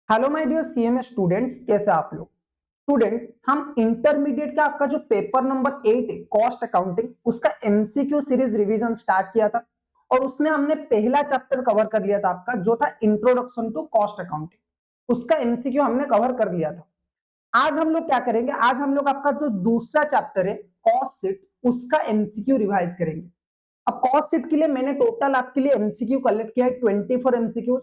Hello my dear CMA students, कैसे आप लोग। स्टूडेंट्स, हम इंटरमीडिएट का आपका जो पेपर नंबर 8 है कॉस्ट अकाउंटिंग, उसका एमसीक्यू सीरीज रिवीजन स्टार्ट किया था और उसमें हमने पहला चैप्टर कवर कर लिया था आपका, जो था इंट्रोडक्शन टू कॉस्ट अकाउंटिंग। उसका एमसीक्यू हमने कवर कर लिया था। आज हम लोग क्या करेंगे, आज हम लोग आपका जो दूसरा चैप्टर है कॉस्ट शीट, उसका एमसीक्यू रिवाइज करेंगे। अब कॉस्ट शीट के लिए मैंने टोटल आपके लिए एमसीक्यू कलेक्ट किया है 24 एमसीक्यू,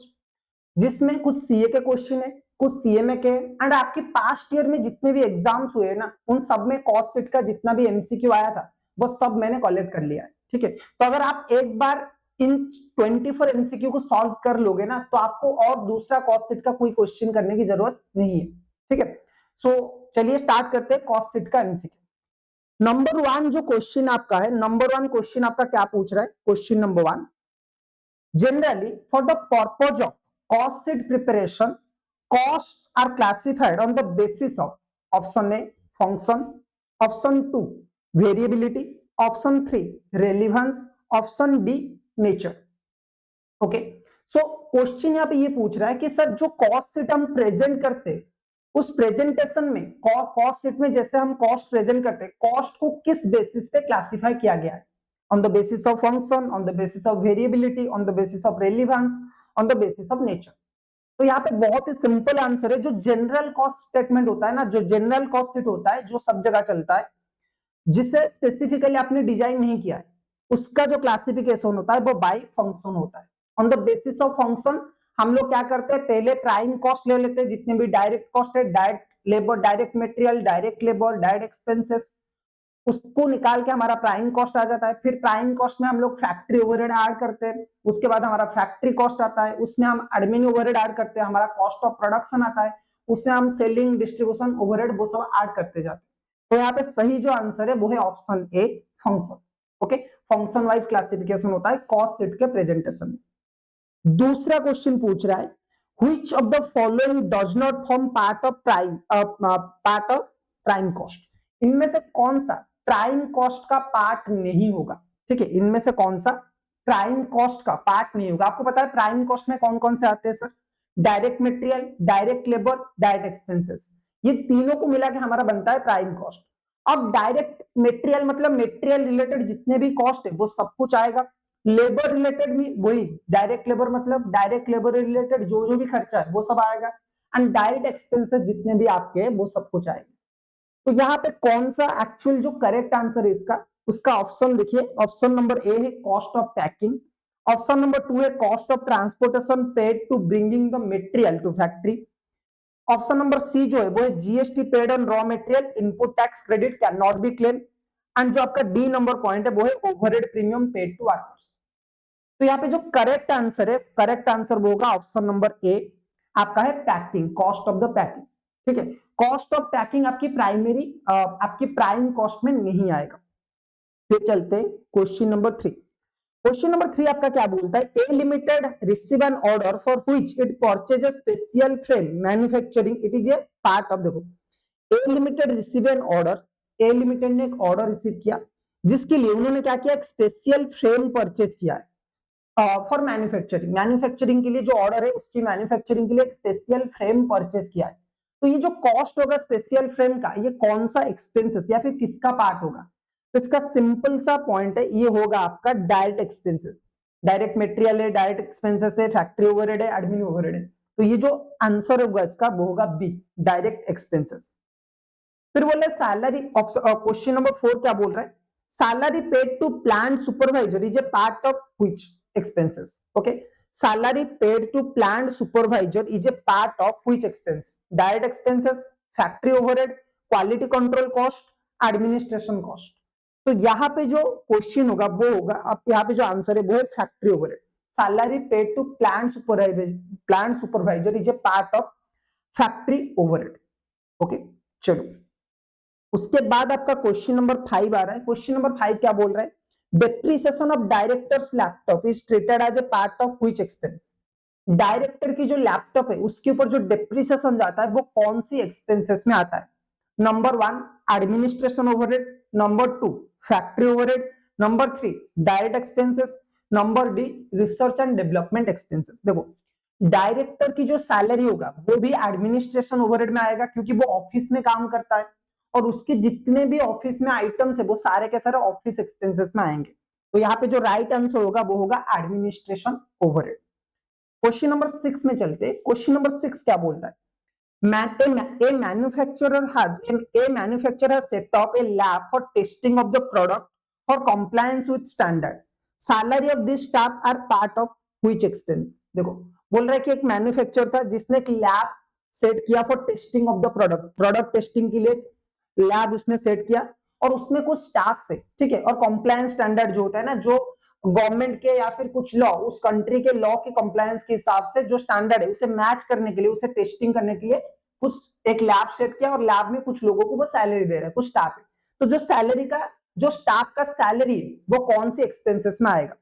जिसमें कुछ सीए के क्वेश्चन है, कुछ सीएमए के एंड आपके पास्ट ईयर में जितने भी एग्जाम्स हुए ना, उन सब में कॉस्ट शीट का जितना भी एमसीक्यू आया था वो सब मैंने कलेक्ट कर लिया है। ठीक है, तो अगर आप एक बार इन 24 एमसीक्यू को सॉल्व कर लोगे ना, तो आपको और दूसरा कॉस्ट शीट का कोई क्वेश्चन करने की जरूरत नहीं है। ठीक है, सो चलिए स्टार्ट करते हैं कॉस्ट शीट का एमसीक्यू। नंबर 1 जो क्वेश्चन आपका है, नंबर 1 क्वेश्चन आपका क्या पूछ रहा है? Question number 1, generally for the purpose of cost sheet preparation, costs are classified on the basis of option A function, option 2 variability, option 3 relevance, option D nature। Okay, so question यहाँ पे ये पूछ रहा है कि सर जो cost sheet हम present करते हैं, उस प्रेजेंटेशन में कॉस्ट शीट में जैसे हम कॉस्ट प्रेजेंट करते हैं, कॉस्ट को किस बेसिस पे क्लासिफाई किया गया है? on the basis of function, on the basis of variability, on the basis of relevance, on the basis of nature। तो यहाँ पे बहुत ही सिंपल आंसर है। जो जनरल कॉस्ट स्टेटमेंट होता है ना, जो जनरल कॉस्ट शीट होता है, जो सब जगह चलता है, जिसे स्पेसिफिकली आपने डिजाइन नहीं किया है, उसका जो क्लासिफिकेशन होता है वो बाय फंक्शन होता है। On the basis of function हम लोग क्या करते हैं, पहले प्राइम कॉस्ट ले लेते हैं, जितने भी डायरेक्ट कॉस्ट है, direct labour, direct material, direct labour, direct expenses, उसको निकाल के हमारा प्राइम कॉस्ट आ जाता है। फिर प्राइम कॉस्ट में हम लोग फैक्ट्री ओवरहेड ऐड करते हैं, उसके बाद हमारा फैक्ट्री कॉस्ट आता है, उसमें हम एडमिन ओवरहेड ऐड करते हैं, हमारा कॉस्ट ऑफ प्रोडक्शन आता है, उसमें हम सेलिंग डिस्ट्रीब्यूशन ओवरहेड वो सब ऐड करते जाते हैं। तो यहाँ पे सही जो आंसर है वो है option a function. Okay, function wise classification होता है कॉस्ट शीट के प्रेजेंटेशन में। दूसरा क्वेश्चन पूछ रहा है, which of the following does not form part of prime cost? इनमें से कौन सा प्राइम कॉस्ट का पार्ट नहीं होगा? ठीक है, इनमें से कौन सा प्राइम कॉस्ट का पार्ट नहीं होगा? आपको पता है प्राइम कॉस्ट में कौन कौन से आते हैं sir? Direct material, direct labour, direct expenses, ये तीनों को मिला के हमारा बनता है प्राइम कॉस्ट। अब डायरेक्ट मटेरियल मतलब मटेरियल रिलेटेड जितने भी कॉस्ट है वो सब कुछ आएगा। लेबर रिलेटेड भी वही, डायरेक्ट लेबर मतलब डायरेक्ट लेबर रिलेटेड जो जो भी खर्चा है वो सब आएगा। एंड डायरेक्ट एक्सपेंसेस जितने भी आपके हैं वो सब कुछ आएगा। तो यहाँ पे कौन सा एक्चुअल जो करेक्ट आंसर है इसका, उसका ऑप्शन देखिए, ऑप्शन नंबर ए है cost of packing, option number 2 है cost of transportation paid to bringing the material to factory, option number C जो है वो है GST paid on raw material, input tax credit can not be claim, and जो आपका D number point है वो है overhead premium paid to workers. तो यहाँ पे जो करेक्ट आंसर है, करेक्ट आंसर वो होगा ऑप्शन नंबर ए, आपका है packing, cost of the packing. ठीक है, कॉस्ट ऑफ पैकिंग आपकी प्राइमरी आपकी प्राइम कॉस्ट में नहीं आएगा। फिर चलते क्वेश्चन नंबर 3। क्वेश्चन नंबर 3 आपका क्या बोलता है, A limited receive an order for which it purchase special frame manufacturing, it is a part of, देखो A limited receive an order, A limited ने एक ऑर्डर रिसीव किया जिसके लिए उन्होंने क्या किया, एक स्पेशल फ्रेम परचेज किया है फॉर मैन्युफैक्चरिंग, मैन्युफैक्चरिंग के लिए जो ऑर्डर है उसकी मैन्युफैक्चरिंग के लिए एक स्पेशल फ्रेम परचेज किया है। तो ये जो कॉस्ट होगा स्पेशल फ्रेम का, ये कौन सा एक्सपेंसेस या फिर किसका पार्ट होगा? तो इसका सिंपल सा पॉइंट है, ये होगा आपका डायरेक्ट एक्सपेंसेस। डायरेक्ट मटेरियल है, डायरेक्ट एक्सपेंसेस है, फैक्ट्री ओवरहेड है, एडमिन ओवरहेड है। तो ये जो आंसर होगा इसका वो होगा बी, डायरेक्ट एक्सपेंसेस। फिर बोल रहे सैलरी, क्वेश्चन नंबर 4 क्या बोल रहा है, salary paid to plant supervisor is a part of which expenses? Okay, salary paid to plant supervisor is a part of which expense? Direct expenses, factory overhead, quality control cost, administration cost। तो यहाँ पे जो question होगा वो होगा, अब यहाँ पे जो आंसर है वो है factory overhead. Salary paid to plant supervisor is a part of factory overhead. Okay, चलो उसके बाद आपका क्वेश्चन नंबर 5 आ रहा है। क्वेश्चन नंबर 5 क्या बोल रहा है, depreciation of directors laptop is treated as a part of which expense? Director की जो लैपटॉप है उसके ऊपर जो डेप्रिसिएशन जाता है वो कौन सी एक्सपेंसेस में आता है? Number 1 administration overhead, number 2 factory overhead, number 3 direct expenses, number D research and development expenses. देखो डायरेक्टर की जो सैलरी होगा वो भी एडमिनिस्ट्रेशन ओवरहेड में आएगा, क्योंकि वो ऑफिस में काम करता है और उसके जितने भी ऑफिस में आइटम्स है वो सारे के सारे ऑफिस एक्सपेंसेस में आएंगे। तो यहाँ पे जो राइट आंसर होगा वो होगा एडमिनिस्ट्रेशन ओवरहेड। क्वेश्चन नंबर 6 में चलते। क्वेश्चन नंबर 6 क्या बोलता है? A manufacturer has set up a lab for testing of the product for compliance with standard. Salary of this staff are part of which expense? देखो बोल रहा है कि एक मैन्युफैक्चरर था जिसने एक लैब सेट किया for testing of the product testing के लिए लैब उसने सेट किया और उसमें कुछ स्टाफ से, ठीक है, और कॉम्प्लायंस स्टैंडर्ड जो होता है ना, जो गवर्नमेंट के या फिर कुछ लॉ, उस कंट्री के लॉ के कंप्लायंस के हिसाब से जो स्टैंडर्ड है उसे मैच करने के लिए, उसे टेस्टिंग करने के लिए कुछ एक लैब सेट किया और लैब में कुछ लोगों को वो सैलरी दे रहा है, कुछ स्टाफ है। तो जो सैलरी का, जो स्टाफ का सैलरी है वो कौन सी एक्सपेंसेस में आएगा?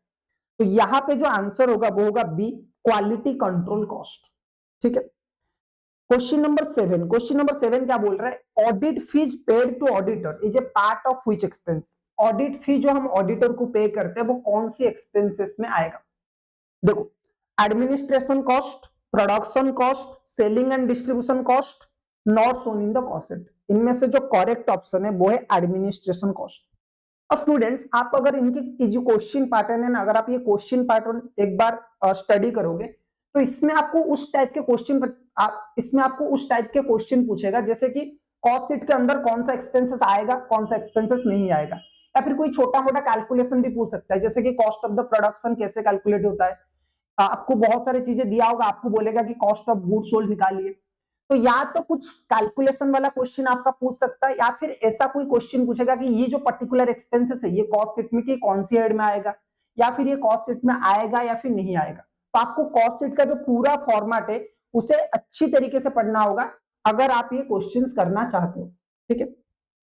तो यहाँ पे जो आंसर होगा वो होगा बी, क्वालिटी कंट्रोल कॉस्ट। ठीक है। क्वेश्चन नंबर 7, क्वेश्चन नंबर 7 क्या बोल रहा है? Audit fees paid to auditor is a part of which expense? Audit fee जो हम ऑडिटर को पे करते हैं वो कौन सी एक्सपेंसेस में आएगा? देखो, administration cost, production cost, selling and distribution cost, not shown in the cost sheet. इनमें से जो करेक्ट ऑप्शन है वो है एडमिनिस्ट्रेशन कॉस्ट। अब स्टूडेंट्स, आप अगर इनकी जो क्वेश्चन पैटर्न है ना, अगर आप ये क्वेश्चन पैटर्न एक बार स्टडी करोगे तो इसमें आपको उस टाइप के क्वेश्चन, इसमें आपको उस टाइप के क्वेश्चन पूछेगा जैसे कि कॉस्ट शीट के अंदर कौन सा एक्सपेंसेस आएगा, कौन सा एक्सपेंसेस नहीं आएगा, या फिर कोई छोटा मोटा कैलकुलेशन भी पूछ सकता है जैसे कि कॉस्ट ऑफ द प्रोडक्शन कैसे कैलकुलेट होता है। आपको बहुत सारी चीजें दिया होगा, आपको बोलेगा कि कॉस्ट ऑफ गुड्स सोल्ड निकालिए, तो या तो कुछ कैलकुलेशन वाला क्वेश्चन आपका पूछ सकता है, या फिर ऐसा कोई क्वेश्चन पूछेगा कि ये जो पर्टिकुलर एक्सपेंसेस है ये कॉस्ट शीट में की कौन सी हेड में आएगा, या फिर ये कॉस्ट शीट में आएगा या फिर नहीं आएगा। तो आपको कॉस्ट शीट का जो पूरा फॉर्मेट है उसे अच्छी तरीके से पढ़ना होगा अगर आप ये क्वेश्चंस करना चाहते हो। ठीक है,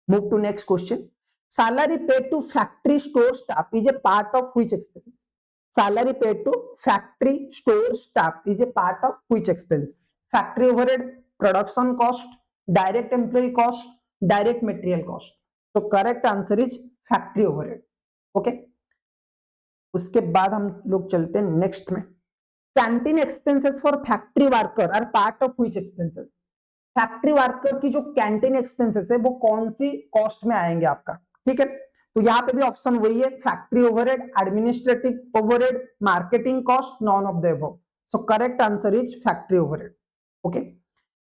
move to next question. Salary paid to factory store staff is a part of which expense? Salary paid to factory store staff is a part of which expense? Factory overhead, production cost, direct employee cost, direct material cost. So correct answer is factory overhead. Okay. उसके बाद हम लोग चलते हैं next में। Canteen expenses for factory worker are part of which expenses? Factory worker की जो canteen expenses है वो कौन सी कॉस्ट में आएंगे आपका? ठीक है, तो यहाँ पे भी ऑप्शन वही है, factory overhead, administrative overhead, marketing cost, none of the above. So correct answer is factory overhead. Okay.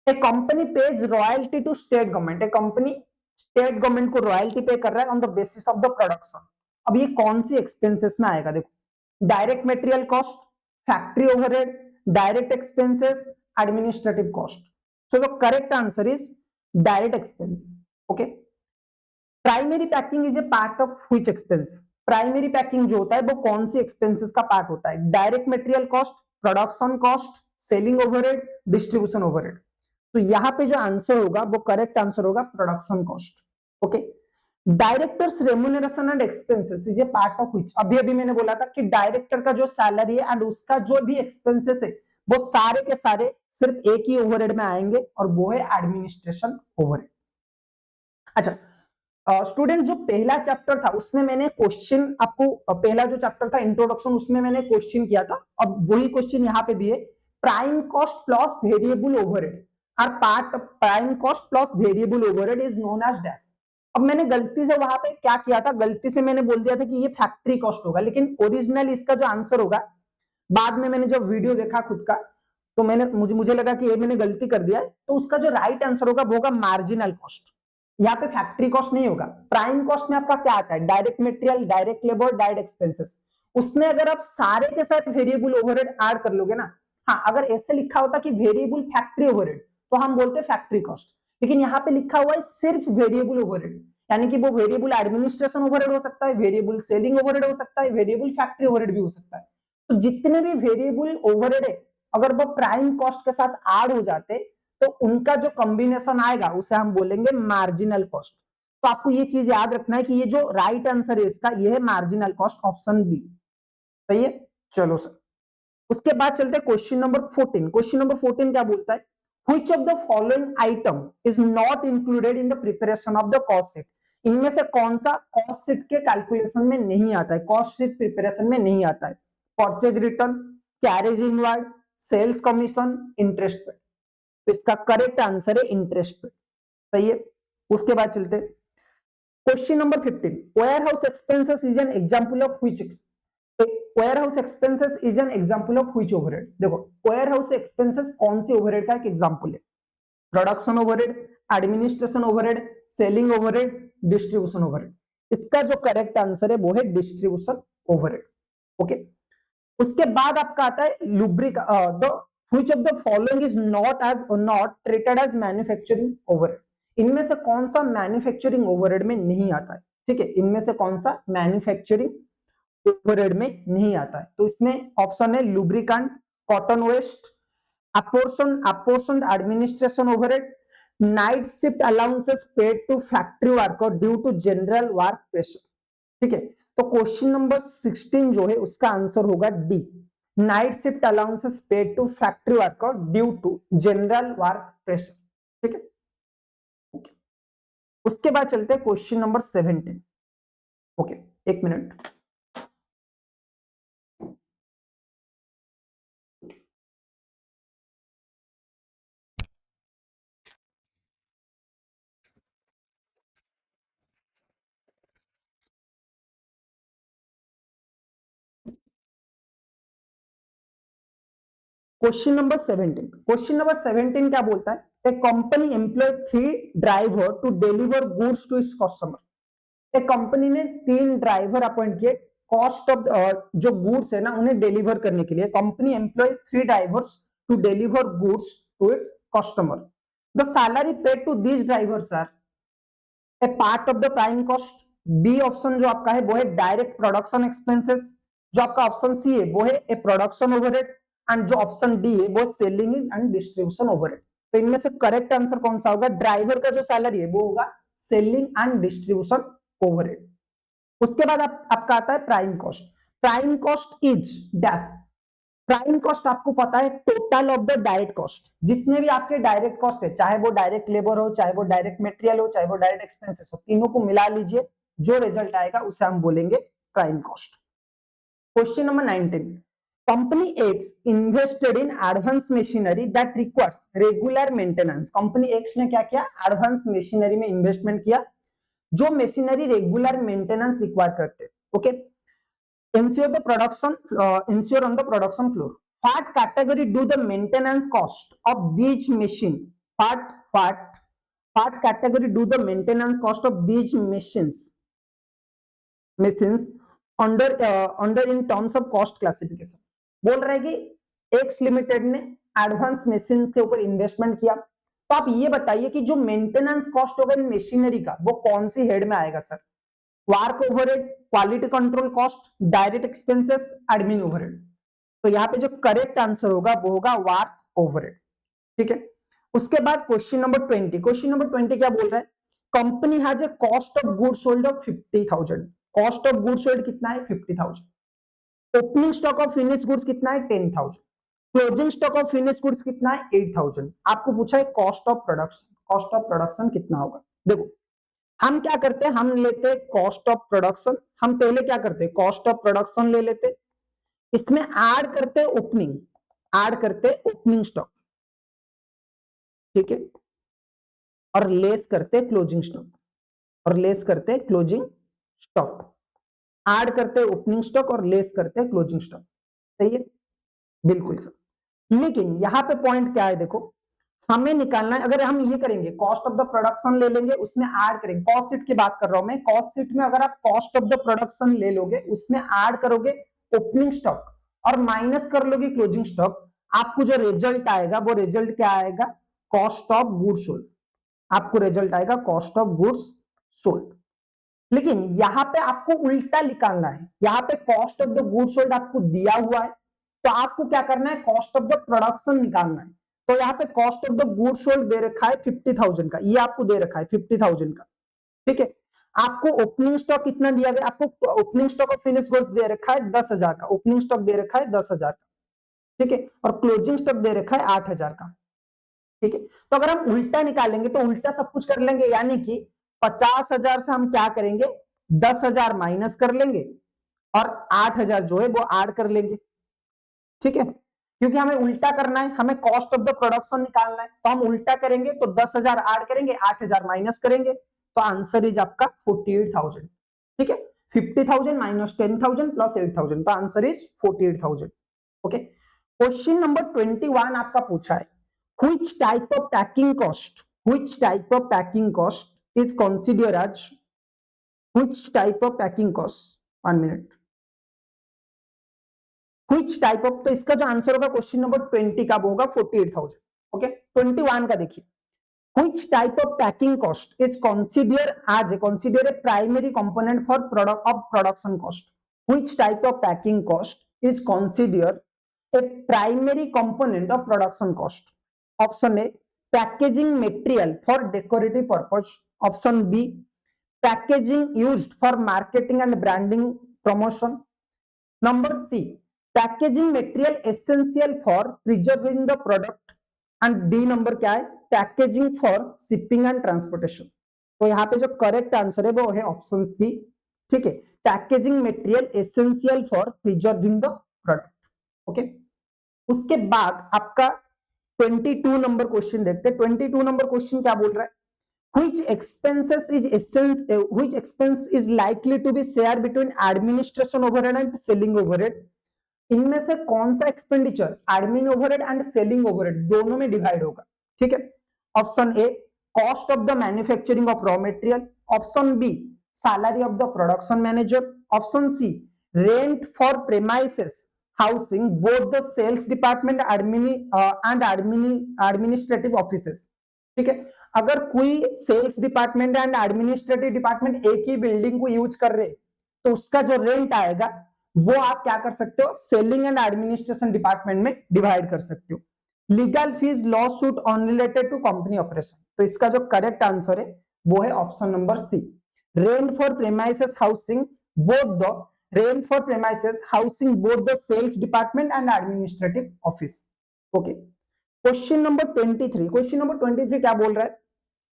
A company pays royalty to state government. A company state government को रॉयल्टी पे कर रहा है on the basis of the production. अब ये कौन सी expenses में आएगा? देखो, direct material cost, factory overhead, direct expenses, administrative cost. So the correct answer is direct expenses. Okay. Primary packing is a part of which expense? Primary packing जो होता है वो कौन सी एक्सपेंसेस का पार्ट होता है? Direct material cost, production cost, selling overhead, distribution overhead. तो यहाँ पे जो आंसर होगा वो करेक्ट आंसर होगा production cost. Okay. Directors remuneration and expenses is a part of which? अभी अभी मैंने बोला था कि डायरेक्टर का जो सैलरी है एंड उसका जो भी एक्सपेंसेस है वो सारे के सारे सिर्फ एक ही ओवरहेड में आएंगे और वो है एडमिनिस्ट्रेशन ओवरहेड। अच्छा स्टूडेंट, जो पहला चैप्टर था उसमें मैंने क्वेश्चन आपको, पहला जो चैप्टर था इंट्रोडक्शन, उसमें मैंने क्वेश्चन किया था, अब वही क्वेश्चन यहाँ पे भी है। Prime cost plus variable overhead are part, prime cost plus variable overhead is known as dash. अब मैंने गलती से वहां पे क्या किया था, गलती से मैंने बोल दिया था कि ये फैक्ट्री कॉस्ट होगा, लेकिन ओरिजिनल इसका जो आंसर होगा, बाद में मैंने जब वीडियो देखा खुद का तो मुझे लगा कि ये मैंने गलती कर दिया है, तो उसका जो राइट आंसर होगा वो होगा मार्जिनल कॉस्ट। यहाँ पे फैक्ट्री कॉस्ट नहीं होगा। प्राइम कॉस्ट में आपका क्या आता है? Direct material, direct labour, direct expenses. उसमें अगर आप सारे के सारे वेरिएबल ओवरहेड ऐड कर लोगे ना, हाँ, अगर ऐसे लिखा होता कि वेरिएबल फैक्ट्री ओवरहेड तो हम बोलते फैक्ट्री कॉस्ट, लेकिन यहाँ पे लिखा हुआ है सिर्फ वेरिएबल ओवरहेड, यानी कि वो वेरिएबल एडमिनिस्ट्रेशन ओवरहेड हो सकता है, वेरिएबल सेलिंग ओवरहेड हो सकता है, वेरिएबल फैक्ट्री ओवरहेड भी हो सकता है। तो जितने भी वेरिएबल ओवरहेड है अगर वो प्राइम कॉस्ट के साथ ऐड हो जाते तो उनका जो कॉम्बिनेशन आएगा उसे हम बोलेंगे मार्जिनल कॉस्ट। तो आपको ये चीज याद रखना है कि ये जो राइट आंसर है इसका, ये है मार्जिनल कॉस्ट, ऑप्शन बी। सही है, चलो सर। उसके बाद चलते हैं क्वेश्चन नंबर 14। क्वेश्चन नंबर 14 क्या बोलता है? Which of the following item is not included in the preparation of the cost sheet? इनमें से कौन सा कॉस्ट शीट के कैलकुलेशन में नहीं आता है, कॉस्ट शीट प्रिपरेशन में नहीं आता है? Purchase return, carriage inward, sales commission, interest paid. तो इसका करेक्ट आंसर है इंटरेस्ट पेड। सही है। उसके बाद चलते question number 15, warehouse expenses is an example of which warehouse expenses is an example of which overhead. देखो warehouse expenses कौन सी ओवरहेड का एक एग्जांपल है? Production overhead, administration overhead, selling overhead, distribution overhead. इसका जो correct answer है वो है डिस्ट्रीब्यूशन ओवरहेड। ओके। उसके बाद आपका आता है लुब्रिक the which of the following is not treated as manufacturing overhead. इनमें से कौन सा मैन्युफैक्चरिंग ओवरहेड में नहीं आता है? ठीक है, इनमें से कौन सा मैन्युफैक्चरिंग ओवरहेड में नहीं आता है? तो इसमें ऑप्शन है lubricant, cotton waste, apportioned administration overhead, night shift allowances paid to factory worker due to general work pressure। ठीक है, तो क्वेश्चन नंबर 16 जो है उसका आंसर होगा D, night shift allowances paid to factory worker due to general work pressure. ठीक है, okay. उसके बाद चलते हैं क्वेश्चन नंबर 17। ओके, एक minute. Question number 17, question number 17 क्या बोलता है? A company employ 3 driver to deliver goods to its customer. एक कंपनी ने 3 ड्राइवर अपॉइंट किए कॉस्ट ऑफ जो गुड्स है ना उन्हें डिलीवर करने के लिए। Company employees 3 drivers to deliver goods to its customer. The salary paid to these drivers are a part of the prime cost. B option जो आपका है वो है डायरेक्ट प्रोडक्शन एक्सपेंसेस। जो आपका ऑप्शन सी है वो है ए प्रोडक्शन ओवरहेड, एंड जो ऑप्शन डी है वो सेलिंग एंड डिस्ट्रीब्यूशन ओवरहेड। तो इनमें से करेक्ट आंसर कौन सा होगा? ड्राइवर का जो सैलरी है वो होगा सेलिंग एंड डिस्ट्रीब्यूशन ओवरहेड। उसके बाद आपका आता है prime cost. Prime cost is dash. Prime cost आपको पता है total of the direct cost. जितने भी आपके डायरेक्ट कॉस्ट है, चाहे वो डायरेक्ट लेबर हो, चाहे वो डायरेक्ट मटेरियल हो, चाहे वो डायरेक्ट एक्सपेंसेस हो, तीनों को मिला लीजिए, जो रिजल्ट आएगा उसे हम बोलेंगे prime cost. Question number 19, company x invested in advance machinery that requires regular maintenance. Company x ने क्या किया? एडवांस मशीनरी में इन्वेस्टमेंट किया जो मशीनरी रेगुलर मेंटेनेंस रिक्वायर करते। Okay, ensure on the production floor. What category do the maintenance cost of these machine? What category do the maintenance cost of these machines under in terms of cost classification? बोल रहे हैं कि x limited ने advance machine के ऊपर investment किया, तो आप ये बताइए कि जो मेंटेनेंस कॉस्ट होगा इन मशीनरी का वो कौन सी हेड में आएगा sir? Work overhead, quality control cost, direct expenses, admin overhead. तो यहाँ पे जो करेक्ट आंसर होगा वो होगा वर्क ओवरहेड। ठीक है, उसके बाद क्वेश्चन नंबर 20। क्वेश्चन नंबर 20 क्या बोल रहा है? Company has a cost of goods sold off 50,000। Cost of goods sold कितना है? 50,000। Opening stock of finish goods कितना है? 10,000। Closing stock of finish goods कितना है? 8,000। आपको पूछा है cost of production. Cost of production कितना होगा? देखो हम क्या करते हैं, हम लेते हैं कॉस्ट ऑफ प्रोडक्शन। हम पहले क्या करते हैं? कॉस्ट ऑफ प्रोडक्शन ले लेते, इसमें ऐड करते ओपनिंग, ऐड करते ओपनिंग स्टॉक, ठीक है, और लेस करते क्लोजिंग स्टॉक, और लेस करते क्लोजिंग स्टॉक। ऐड करते ओपनिंग स्टॉक और लेस करते क्लोजिंग स्टॉक। सही है, बिल्कुल सर। लेकिन यहां पे पॉइंट क्या है? देखो हमें निकालना है, अगर हम ये करेंगे कॉस्ट ऑफ द प्रोडक्शन ले लेंगे, उसमें ऐड करेंगे, कॉस्ट शीट की बात कर रहा हूं मैं, कॉस्ट शीट में अगर आप कॉस्ट ऑफ द प्रोडक्शन ले लोगे, उसमें ऐड करोगे ओपनिंग स्टॉक और माइनस कर लोगे क्लोजिंग स्टॉक, आपको जो रिजल्ट आएगा वो रिजल्ट क्या आएगा? Cost of goods sold. आपको रिजल्ट आएगा कॉस्ट ऑफ गुड्स सोल्ड। लेकिन यहां पे आपको उल्टा निकालना है। यहां पे cost of the goods sold आपको दिया हुआ है, तो आपको क्या करना है? कॉस्ट ऑफ द प्रोडक्शन निकालना है। तो यहाँ पे cost of the goods sold दे रखा है 50,000 का, ये आपको दे रखा है 50,000 का, ठीक है। आपको ओपनिंग स्टॉक कितना दिया गया? आपको opening stock of finish goods दे रखा है 10,000 का, ओपनिंग स्टॉक दे रखा है 10,000 का, ठीक है, और क्लोजिंग स्टॉक दे रखा है 8,000 का, ठीक है। तो अगर हम उल्टा निकालेंगे तो उल्टा सब कुछ कर लेंगे, यानी कि 50,000 से हम क्या करेंगे? 10,000 माइनस कर लेंगे और 8,000 जो है वो ऐड कर लेंगे, ठीक है। क्योंकि हमें उल्टा करना है, हमें कॉस्ट ऑफ द प्रोडक्शन निकालना है, तो हम उल्टा करेंगे तो 10,000 ऐड करेंगे, 8,000 माइनस करेंगे, तो आंसर इज आपका 48,000। ठीक है, 50,000 माइनस 10,000 प्लस 8,000, तो answer is 48,000। Okay, question number 21 आपका पूछा है, which type of packing cost is considered as which type of packing cost, 1 minute, which type of, तो इसका जो आंसर होगा क्वेश्चन नंबर 20 का वो होगा 48,000। ओके, 21 का देखिए, which type of packing cost is considered a primary component for production cost, which type of packing cost is considered a primary component of production cost? Option A, packaging material for decorative purpose. Option B, packaging used for marketing and branding promotion. Number C, packaging material essential for preserving the product. And D number क्या है, packaging for shipping and transportation. तो यहाँ पे जो correct answer है वो है option C. ठीक है, packaging material essential for preserving the product. Okay, उसके बाद आपका 22 नंबर क्वेश्चन देखते हैं। 22 नंबर क्वेश्चन क्या बोल रहा है, which expense is likely to be shared between administration overhead and selling overhead? इनमें से कौन सा expenditure admin overhead and selling overhead दोनों में डिवाइड होगा? ठीक है, option A, cost of the manufacturing of raw material. Option B, salary of the production manager. Option C, rent for premises housing both the sales department and administrative offices. ठीक है, अगर कोई sales department and administrative department एक ही building को use कर रहे तो उसका जो रेंट आएगा वो आप क्या कर सकते हो, सेलिंग एंड एडमिनिस्ट्रेशन डिपार्टमेंट में डिवाइड कर सकते हो। Legal fees, lawsuit on related to company operation. तो इसका जो करेक्ट आंसर है वो है option number C, rent for premises housing both the sales department and administrative office. Okay, question number 23। Question number 23 क्या बोल रहा है,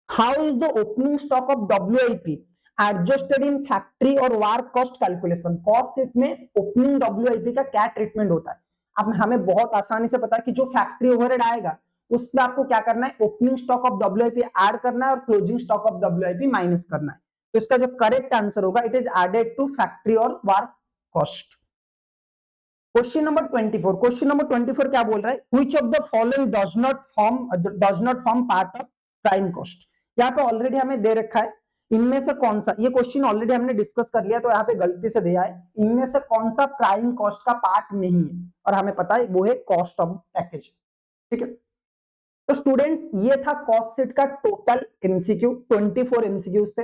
how is the opening stock of WIP adjusted in factory और work cost calculation? Cost sheet में opening WIP का क्या treatment होता है? अब हमें बहुत आसानी से पता है कि जो फैक्ट्री ओवरहेड आएगा उसमें आपको क्या करना है, opening stock of WIP add करना है और closing stock of WIP minus करना है। तो इसका जो करेक्ट आंसर होगा, it is added to factory और work cost. Question number 24। Question number 24 क्या बोल रहा है, which of the following does not form part of prime cost? यहाँ पे ऑलरेडी हमें दे रखा है, इनमें से कौन सा, ये क्वेश्चन ऑलरेडी हमने डिस्कस कर लिया तो यहाँ पे गलती से दिया है, इनमें से कौन सा प्राइम कॉस्ट का पार्ट नहीं है, और हमें पता है वो है कॉस्ट ऑफ पैकेज। ठीक है, तो स्टूडेंट्स ये था कॉस्ट शीट का टोटल MCQ, 24 MCQs थे।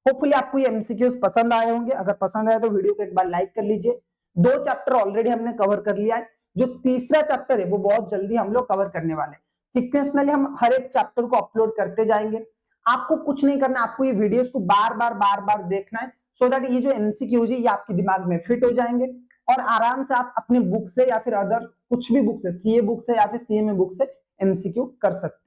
होपफुली आपको ये MCQs पसंद आए होंगे। अगर पसंद आए तो वीडियो को एक बार लाइक कर लीजिए। 2 चैप्टर ऑलरेडी हमने कवर कर लिया है, जो तीसरा चैप्टर है वो बहुत जल्दी हम लोग कवर करने वाले हैं। सीक्वेंशनली हम हर एक चैप्टर को अपलोड करते जाएंगे। आपको कुछ नहीं करना, आपको ये वीडियोस को बार बार देखना है, सो दैट ये जो MCQs है ये आपके दिमाग में फिट हो जाएंगे और आराम से आप अपने बुक से या फिर अदर कुछ भी बुक से, CA बुक से या फिर CMA बुक से MCQ कर सकते हैं।